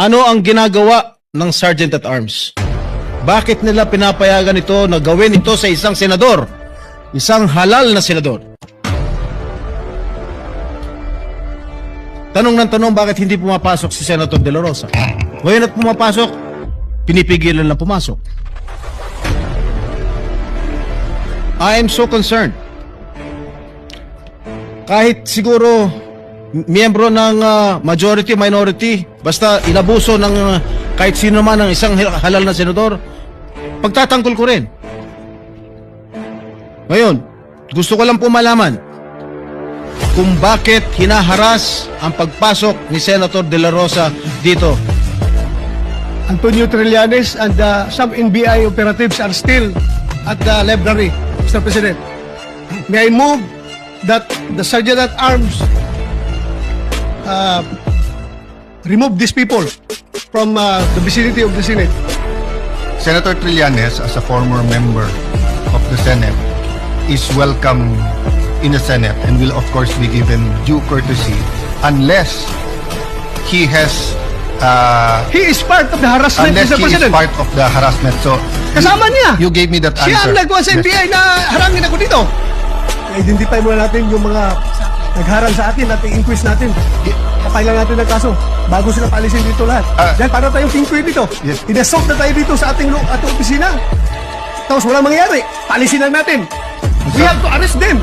Ano ang ginagawa ng Sergeant at Arms? Bakit nila pinapayagan ito na gawin ito sa isang senador? Isang halal na senador. Tanong ng tanong, bakit hindi pumapasok si Senator De La Rosa? Ngayon at pumapasok, pinipigilan na pumasok. I am so concerned. Kahit siguro miyembro ng majority, minority, basta inabuso ng kahit sino man ng isang halal na senador, pagtatanggol ko rin. Ngayon, gusto ko lang po malaman kung bakit hinaharas ang pagpasok ni Senator De La Rosa dito. Antonio Trillanes and some NBI operatives are still at the library, Mr. President. May I move that the Sergeant at Arms remove these people from the vicinity of the Senate? Senator Trillanes, as a former member of the Senate, is welcome in the Senate and will of course be given due courtesy unless he has He is part of the harassment, unless Mr. he is President. part of the harassment. So Kasama niya. you gave me that answer. Siya ang nagawa sa NBI na harangin ako dito. Identify muna natin yung mga nagharang sa atin at i-inquest natin. Kapailan natin ng kaso bago sila paalisin dito lahat. Dahil para tayong tingkoy dito. Yes. Inassault na tayo dito sa ating opisina. Tapos walang mangyayari. Paalisin lang natin. We have to arrest them.